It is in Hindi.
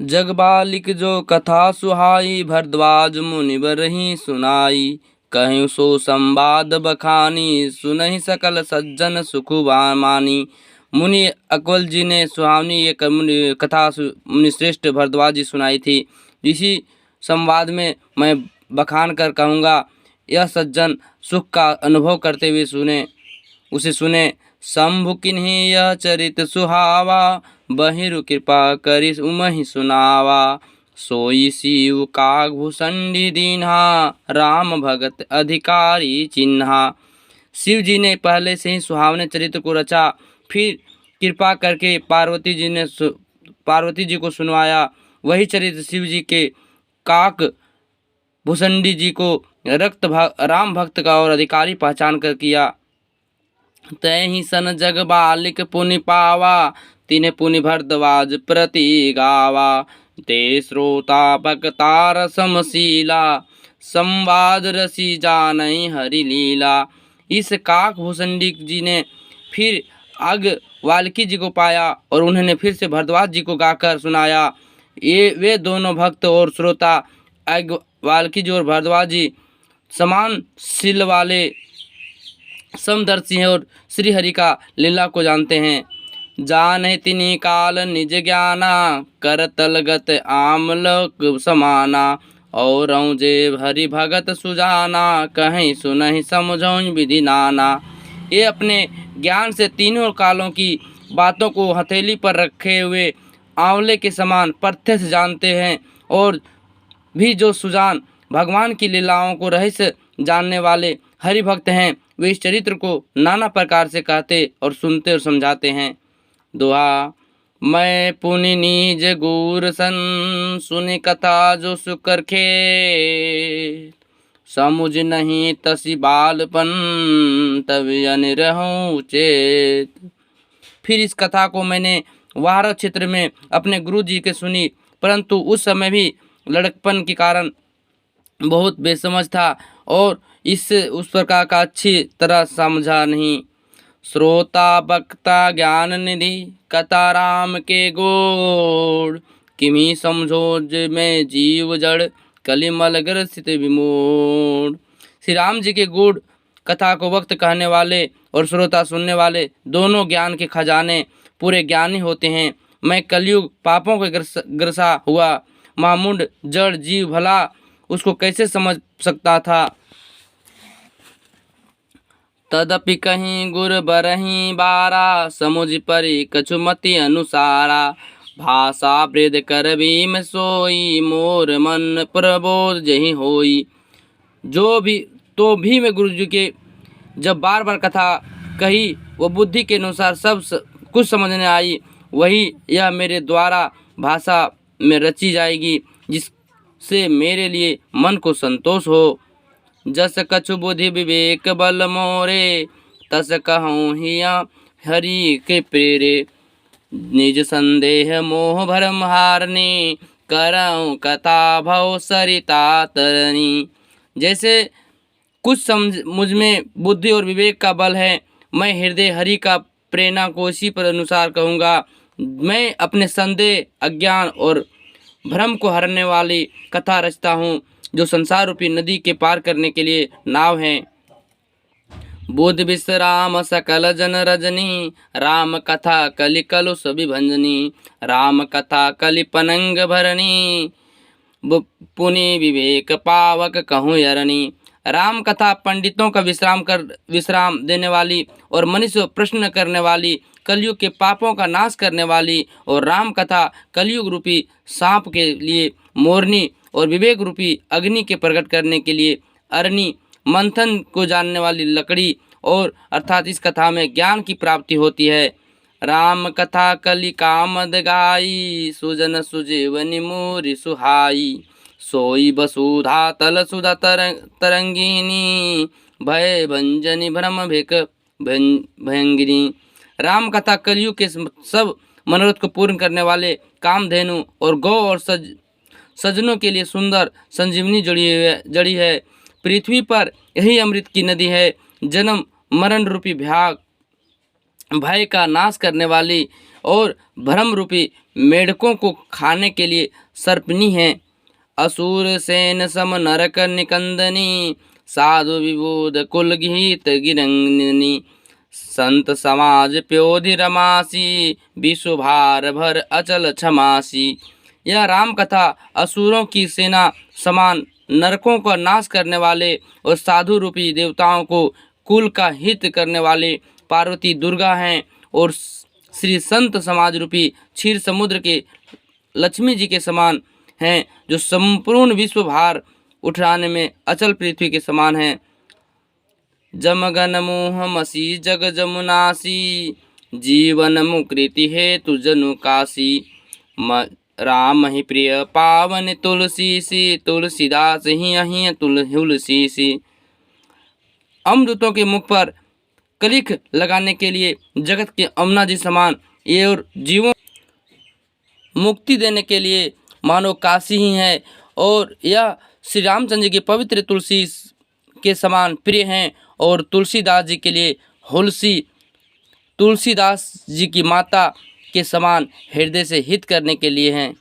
जगबालिक जो कथा सुहाई, भरद्वाज मुनि बरही सुनाई। कहूँ सो संवाद बखानी, सुनहि सकल सज्जन सुख मानी। मुनि अकबल जी ने सुहावनी ये कथा मुनि श्रेष्ठ भरद्वाज जी सुनाई थी। इसी संवाद में मैं बखान कर कहूँगा, यह सज्जन सुख का अनुभव करते हुए उसे सुने। शंभु किन्हीं यह चरित सुहावा, बहिरु कृपा करि उमहि सुनावा। सोई शिव कागभूषणी दीन्हा, राम भगत अधिकारी चिन्हा। शिव जी ने पहले से ही सुहावने चरित्र को रचा, फिर कृपा करके पार्वती जी को सुनवाया। वही चरित्र शिव जी के काक भूषणी जी को राम भक्त का और अधिकारी पहचान कर किया। तय ही सन जग बालिक पुनि पावा, तिन्ह पुनि भरद्वाज प्रति गावा। ते श्रोता भक्ता रसमशीला, संवाद रसी जानई हरि लीला। इस काक भूषणी जी ने फिर आग वाल्मीकि जी को पाया और उन्होंने फिर से भरद्वाज जी को गाकर सुनाया। वे दोनों भक्त और श्रोता वाल्मीकि जी और भरद्वाज जी समान शील वाले समदर्शी हैं और श्री हरि का लीला को जानते हैं। जाने तिनि काल निज ज्ञाना, कर तलगत आमलोक समाना। और जे हरि भगत सुजाना, कहीं सुनहि समझौं विधि नाना। ये अपने ज्ञान से तीनों कालों की बातों को हथेली पर रखे हुए आंवले के समान प्रत्यक्ष जानते हैं, और भी जो सुजान भगवान की लीलाओं को रहस्य जानने वाले हरि भक्त हैं, वे इस चरित्र को नाना प्रकार से कहते और सुनते और समझाते हैं। दोहा। मैं पुनि नीज गुर सन, सुनि कथा जो सुकर खे। समुझ नहीं तसी बालपन, तब अनिरहूं चेत। फिर इस कथा को मैंने वार क्षेत्र में अपने गुरु जी के सुनी, परंतु उस समय भी लड़कपन के कारण बहुत बेसमझ था और उस प्रकार का अच्छी तरह समझा नहीं। श्रोता बक्ता ज्ञान निधि, कथा राम के गोड़। किमी समझोज में जीव जड़, कलिमल ग्रसित विमोड़। श्री राम जी के गुण कथा को वक्त कहने वाले और श्रोता सुनने वाले दोनों ज्ञान के खजाने पूरे ज्ञानी होते हैं। मैं कलयुग पापों के ग्रसा हुआ मामूंड जड़ जीव भला उसको कैसे समझ सकता था। तदपि कहीं गुर बरही बारा, समुझ परि कछुमति अनुसारा। भाषा वृद्ध कर भीम सोई, मोर मन प्रबोध जही होई। जो भी मैं गुरु जी के जब बार बार कथा कही, वो बुद्धि के अनुसार सब कुछ समझने आई। वही यह मेरे द्वारा भाषा में रची जाएगी, जिससे मेरे लिए मन को संतोष हो। जस कछु बुद्धि विवेक बल मोरे, तस कहूँ हिया हरि के प्रेरे। निज संदेह मोह भरम हारनी, करऊँ कथा भव सरिता तरनी। जैसे कुछ मुझ में बुद्धि और विवेक का बल है, मैं हृदय हरि का प्रेरणा को इसी पर अनुसार कहूँगा। मैं अपने संदेह अज्ञान और भ्रम को हरने वाली कथा रचता हूँ, जो संसार रूपी नदी के पार करने के लिए नाव है। बुध विश्राम सकल जन रजनी, राम कथा कलि कलुष विभंजनी। राम कथा कलि पनंग भरनी, पुनि विवेक पावक कहूँ यरनी। राम कथा पंडितों का विश्राम देने वाली और मनुष्य प्रश्न करने वाली, कलयुग के पापों का नाश करने वाली, और राम कथा कलयुग रूपी सांप के लिए मोरनी और विवेक रूपी अग्नि के प्रकट करने के लिए अरणी, मंथन को जानने वाली लकड़ी, और अर्थात इस कथा में ज्ञान की प्राप्ति होती है। राम कथा कलि कामद गाई, सुजन सुजीवनी मोरि सुहाई। सोई बसुधा तल सुधा तरंगिनी, भय भंजनी भ्रम भेक भयंगिनी। राम कथा कलयुग के सब मनोरथ को पूर्ण करने वाले कामधेनु और गौ और सज्जनों के लिए सुंदर संजीवनी जड़ी है। पृथ्वी पर यही अमृत की नदी है, जन्म मरण रूपी भय का नाश करने वाली और भ्रम रूपी मेढकों को खाने के लिए सर्पिणी हैं। असुर सेन सम नरक निकंदनी, साधु विबोध कुल गीत गिरंगनी, संत समाज प्योधि रमासी, विश्व भार भर अचल क्षमासी। यह राम कथा असुरों की सेना समान नरकों का नाश करने वाले और साधु रूपी देवताओं को कुल का हित करने वाले पार्वती दुर्गा हैं, और श्री संत समाज रूपी क्षीर समुद्र के लक्ष्मी जी के समान हैं, जो संपूर्ण विश्व भार उठाने में अचल पृथ्वी के समान हैं। जमगन मोह मसी जग जमुनासी, जीवन मुकृति हेतु जनु काशी, राम ही प्रिय पावन तुलसी सी, तुलसीदास ही अहि तुलसी सी। अमृतों के मुख पर कलिख लगाने के लिए जगत के अमना जी समान ये, और जीवों मुक्ति देने के लिए मानो काशी ही है, और यह श्री रामचंद्र जी की पवित्र तुलसी के समान प्रिय हैं, और तुलसीदास जी के लिए हुलसी तुलसीदास जी की माता के समान हृदय से हित करने के लिए हैं।